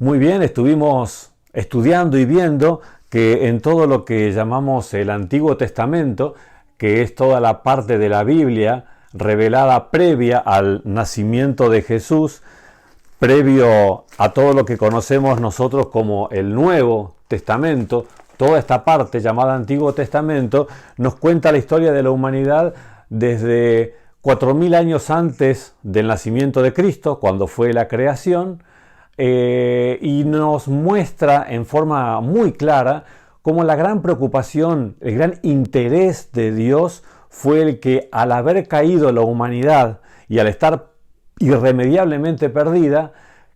Muy bien, estuvimos estudiando y viendo que en todo lo que llamamos el Antiguo Testamento, que es toda la parte de la Biblia revelada previa al nacimiento de Jesús, previo a todo lo que conocemos nosotros como el Nuevo Testamento, toda esta parte llamada Antiguo Testamento nos cuenta la historia de la humanidad desde 4000 años antes del nacimiento de Cristo, cuando fue la creación, y nos muestra en forma muy clara cómo la gran preocupación, el gran interés de Dios fue el que, al haber caído la humanidad y al estar irremediablemente perdida,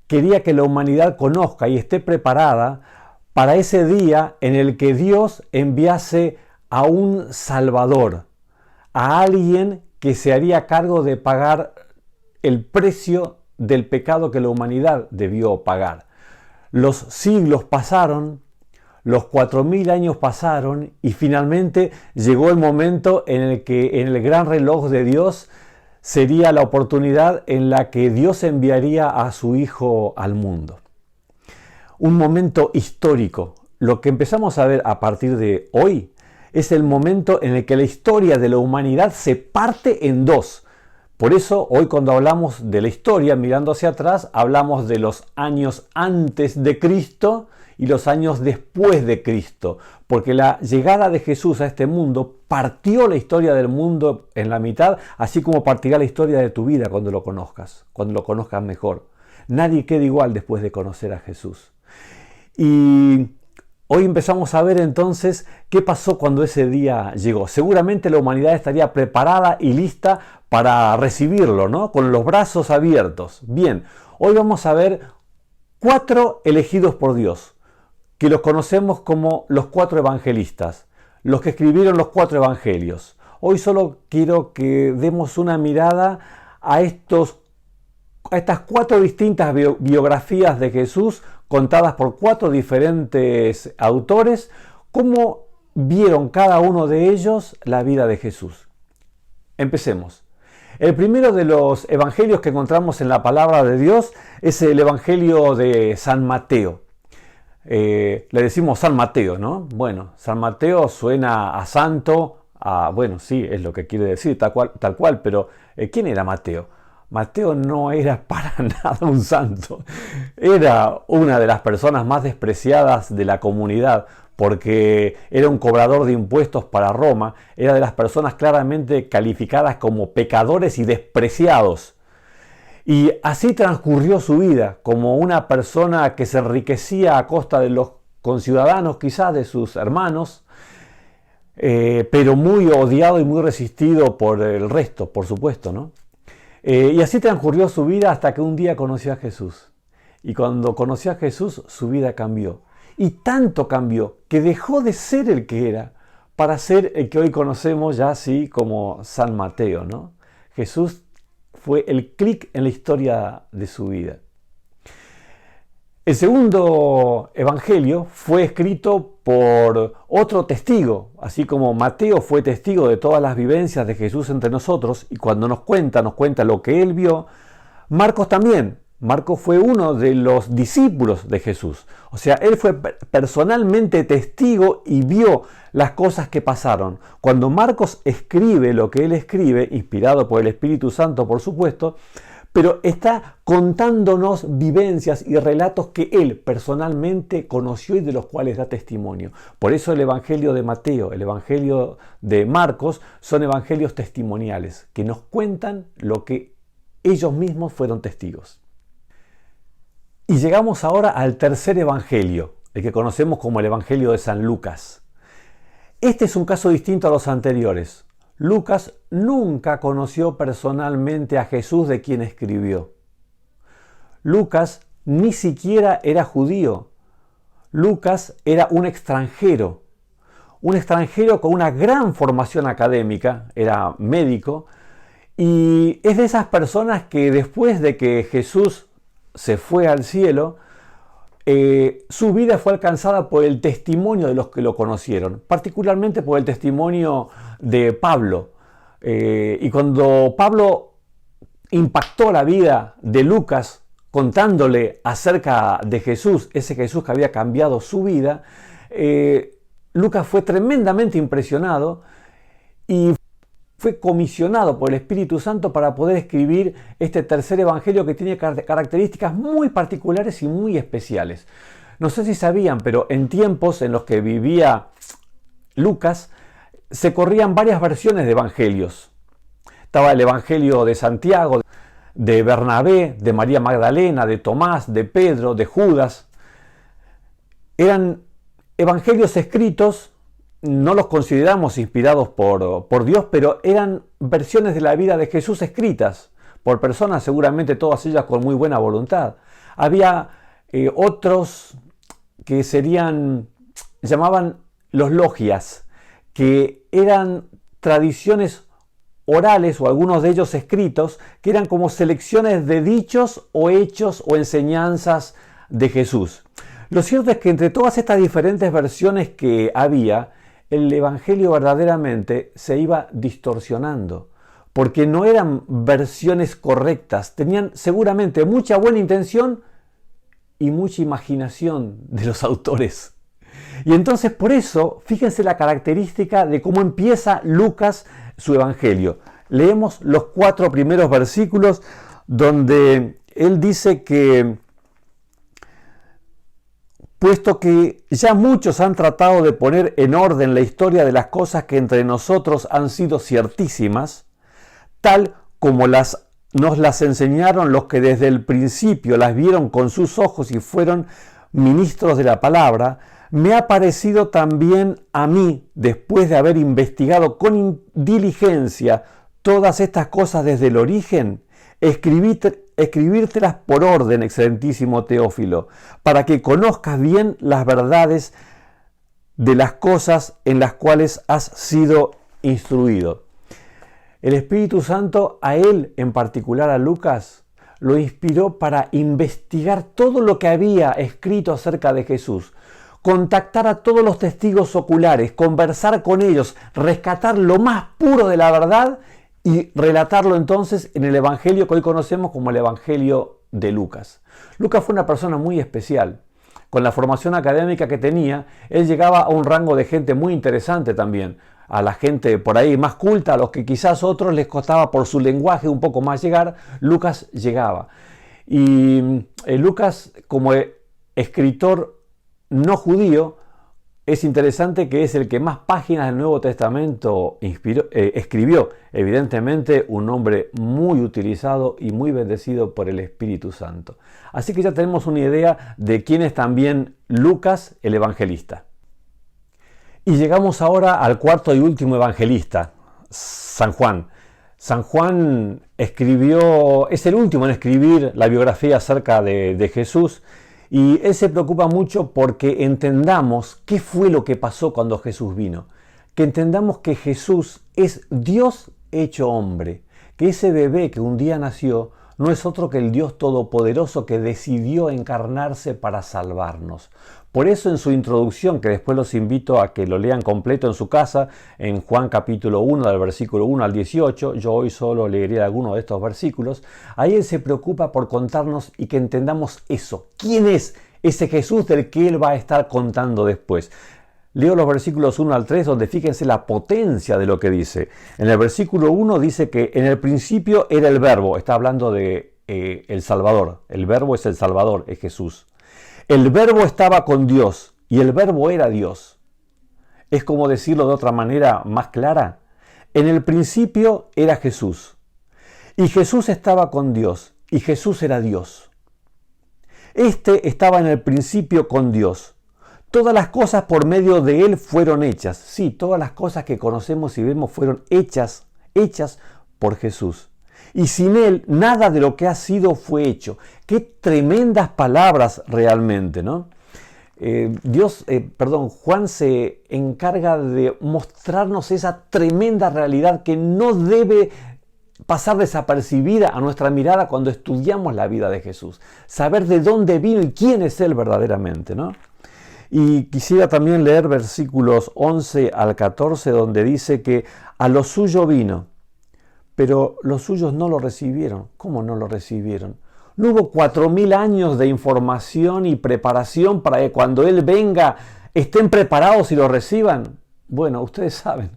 quería que la humanidad conozca y esté preparada para ese día en el que Dios enviase a un Salvador, a alguien que se haría cargo de pagar el precio del pecado que la humanidad debió pagar. Los siglos pasaron, los 4000 años pasaron y finalmente llegó el momento en el que en el gran reloj de Dios sería la oportunidad en la que Dios enviaría a su Hijo al mundo. Un momento histórico. Lo que empezamos a ver a partir de hoy es el momento en el que la historia de la humanidad se parte en dos. Por eso hoy, cuando hablamos de la historia, mirando hacia atrás, hablamos de los años antes de Cristo y los años después de Cristo, porque la llegada de Jesús a este mundo partió la historia del mundo en la mitad, así como partirá la historia de tu vida cuando lo conozcas mejor. Nadie queda igual después de conocer a Jesús. Y hoy empezamos a ver entonces qué pasó cuando ese día llegó. Seguramente la humanidad estaría preparada y lista para recibirlo, ¿no? Con los brazos abiertos. Bien, hoy vamos a ver 4 elegidos por Dios, que los conocemos como los 4 evangelistas, los que escribieron los 4 evangelios. Hoy solo quiero que demos una mirada a estas 4 distintas biografías de Jesús, contadas por 4 diferentes autores, cómo vieron cada uno de ellos la vida de Jesús. Empecemos. El primero de los evangelios que encontramos en la palabra de Dios es el evangelio de San Mateo. Le decimos San Mateo, ¿no? Bueno, San Mateo suena a santo, bueno, sí, es lo que quiere decir, tal cual, pero ¿quién era Mateo? Mateo no era para nada un santo. Era una de las personas más despreciadas de la comunidad, porque era un cobrador de impuestos para Roma, era de las personas claramente calificadas como pecadores y despreciados. Y así transcurrió su vida, como una persona que se enriquecía a costa de los conciudadanos, quizás de sus hermanos, pero muy odiado y muy resistido por el resto, por supuesto, ¿no? Y así transcurrió su vida hasta que un día conoció a Jesús. Y cuando conoció a Jesús, su vida cambió. Y tanto cambió que dejó de ser el que era para ser el que hoy conocemos ya así como San Mateo, ¿no? Jesús fue el clic en la historia de su vida. El segundo evangelio fue escrito por otro testigo, así como Mateo fue testigo de todas las vivencias de Jesús entre nosotros, y cuando nos cuenta lo que él vio. Marcos también. Marcos fue uno de los discípulos de Jesús. O sea, él fue personalmente testigo y vio las cosas que pasaron. Cuando Marcos escribe lo que él escribe, inspirado por el Espíritu Santo, por supuesto, pero está contándonos vivencias y relatos que él personalmente conoció y de los cuales da testimonio. Por eso el Evangelio de Mateo, el Evangelio de Marcos, son evangelios testimoniales, que nos cuentan lo que ellos mismos fueron testigos. Y llegamos ahora al tercer evangelio, el que conocemos como el Evangelio de San Lucas. Este es un caso distinto a los anteriores. Lucas nunca conoció personalmente a Jesús de quien escribió. Lucas ni siquiera era judío. Lucas era un extranjero con una gran formación académica, era médico, y es de esas personas que después de que Jesús se fue al cielo, su vida fue alcanzada por el testimonio de los que lo conocieron, particularmente por el testimonio de Pablo. Y cuando Pablo impactó la vida de Lucas contándole acerca de Jesús, ese Jesús que había cambiado su vida, Lucas fue tremendamente impresionado y fue comisionado por el Espíritu Santo para poder escribir este tercer evangelio que tiene características muy particulares y muy especiales. No sé si sabían, pero en tiempos en los que vivía Lucas, se corrían varias versiones de evangelios. Estaba el evangelio de Santiago, de Bernabé, de María Magdalena, de Tomás, de Pedro, de Judas. Eran evangelios escritos, no los consideramos inspirados por Dios, pero eran versiones de la vida de Jesús escritas por personas, seguramente todas ellas con muy buena voluntad. Había otros que llamaban los logias, que eran tradiciones orales o algunos de ellos escritos, que eran como selecciones de dichos o hechos o enseñanzas de Jesús. Lo cierto es que entre todas estas diferentes versiones que había, el evangelio verdaderamente se iba distorsionando, porque no eran versiones correctas, tenían seguramente mucha buena intención y mucha imaginación de los autores. Y entonces por eso, fíjense la característica de cómo empieza Lucas su evangelio. Leemos los 4 primeros versículos donde él dice que, puesto que ya muchos han tratado de poner en orden la historia de las cosas que entre nosotros han sido ciertísimas, tal como nos las enseñaron los que desde el principio las vieron con sus ojos y fueron ministros de la palabra, me ha parecido también a mí, después de haber investigado con diligencia todas estas cosas desde el origen, escribírtelas por orden, excelentísimo Teófilo, para que conozcas bien las verdades de las cosas en las cuales has sido instruido. El Espíritu Santo, a él en particular, a Lucas, lo inspiró para investigar todo lo que había escrito acerca de Jesús, contactar a todos los testigos oculares, conversar con ellos, rescatar lo más puro de la verdad y relatarlo entonces en el evangelio que hoy conocemos como el evangelio de Lucas. Lucas fue una persona muy especial. Con la formación académica que tenía, él llegaba a un rango de gente muy interesante también. A la gente por ahí más culta, a los que quizás otros les costaba por su lenguaje un poco más llegar, Lucas llegaba. Y Lucas, como escritor no judío, es interesante que es el que más páginas del Nuevo Testamento escribió. Evidentemente un hombre muy utilizado y muy bendecido por el Espíritu Santo. Así que ya tenemos una idea de quién es también Lucas, el evangelista. Y llegamos ahora al cuarto y último evangelista, San Juan. San Juan es el último en escribir la biografía acerca de Jesús. Y él se preocupa mucho porque entendamos qué fue lo que pasó cuando Jesús vino. Que entendamos que Jesús es Dios hecho hombre. Que ese bebé que un día nació no es otro que el Dios Todopoderoso que decidió encarnarse para salvarnos. Por eso en su introducción, que después los invito a que lo lean completo en su casa, en Juan capítulo 1, del versículo 1 al 18, yo hoy solo leeré algunos de estos versículos, ahí él se preocupa por contarnos y que entendamos eso. ¿Quién es ese Jesús del que él va a estar contando después? Leo los versículos 1 al 3, donde fíjense la potencia de lo que dice. En el versículo 1 dice que en el principio era el Verbo, está hablando de el Salvador. El Verbo es el Salvador, es Jesús. El Verbo estaba con Dios y el Verbo era Dios. Es como decirlo de otra manera más clara. En el principio era Jesús y Jesús estaba con Dios y Jesús era Dios. Este estaba en el principio con Dios. Todas las cosas por medio de Él fueron hechas. Sí, todas las cosas que conocemos y vemos fueron hechas por Jesús. Y sin Él, nada de lo que ha sido fue hecho. Qué tremendas palabras realmente, ¿no? Juan se encarga de mostrarnos esa tremenda realidad que no debe pasar desapercibida a nuestra mirada cuando estudiamos la vida de Jesús. Saber de dónde vino y quién es Él verdaderamente, ¿no? Y quisiera también leer versículos 11 al 14, donde dice que a lo suyo vino, pero los suyos no lo recibieron. ¿Cómo no lo recibieron? No hubo 4000 años de información y preparación para que cuando Él venga estén preparados y lo reciban. Bueno, ustedes saben,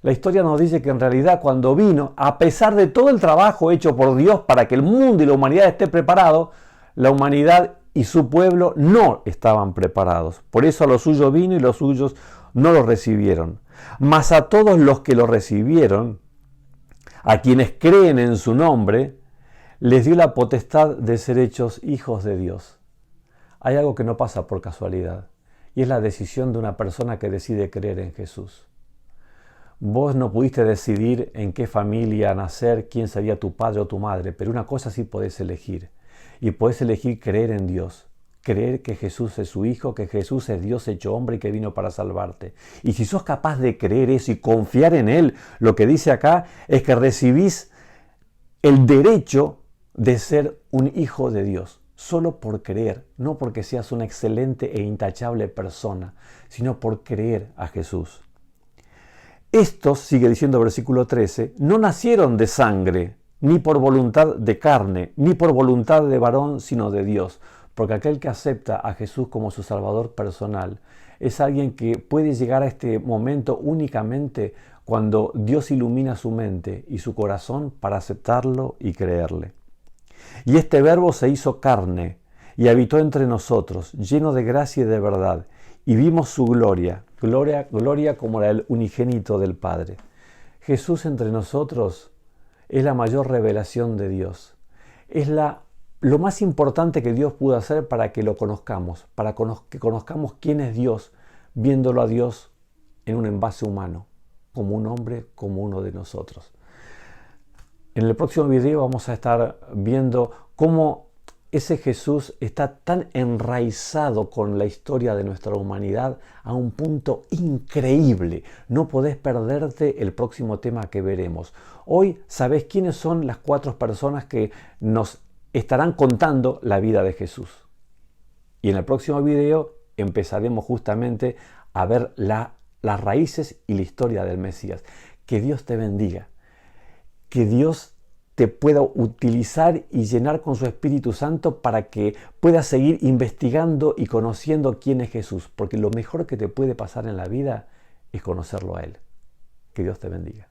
la historia nos dice que en realidad cuando vino, a pesar de todo el trabajo hecho por Dios para que el mundo y la humanidad esté preparado, la humanidad y su pueblo no estaban preparados. Por eso a los suyos vino y los suyos no lo recibieron. Mas a todos los que lo recibieron, a quienes creen en su nombre, les dio la potestad de ser hechos hijos de Dios. Hay algo que no pasa por casualidad, y es la decisión de una persona que decide creer en Jesús. Vos no pudiste decidir en qué familia nacer, quién sería tu padre o tu madre, pero una cosa sí podés elegir. Y podés elegir creer en Dios, creer que Jesús es su Hijo, que Jesús es Dios hecho hombre y que vino para salvarte. Y si sos capaz de creer eso y confiar en Él, lo que dice acá es que recibís el derecho de ser un hijo de Dios, solo por creer, no porque seas una excelente e intachable persona, sino por creer a Jesús. Estos, sigue diciendo versículo 13, no nacieron de sangre, ni por voluntad de carne, ni por voluntad de varón, sino de Dios. Porque aquel que acepta a Jesús como su Salvador personal es alguien que puede llegar a este momento únicamente cuando Dios ilumina su mente y su corazón para aceptarlo y creerle. Y este Verbo se hizo carne y habitó entre nosotros, lleno de gracia y de verdad, y vimos su gloria, gloria como la del unigénito del Padre. Jesús entre nosotros es la mayor revelación de Dios. Es lo más importante que Dios pudo hacer para que lo conozcamos, para que conozcamos quién es Dios, viéndolo a Dios en un envase humano, como un hombre, como uno de nosotros. En el próximo video vamos a estar viendo cómo ese Jesús está tan enraizado con la historia de nuestra humanidad a un punto increíble. No podés perderte el próximo tema que veremos. Hoy sabés quiénes son las 4 personas que nos estarán contando la vida de Jesús. Y en el próximo video empezaremos justamente a ver las raíces y la historia del Mesías. Que Dios te bendiga. Que Dios te pueda utilizar y llenar con su Espíritu Santo para que puedas seguir investigando y conociendo quién es Jesús. Porque lo mejor que te puede pasar en la vida es conocerlo a Él. Que Dios te bendiga.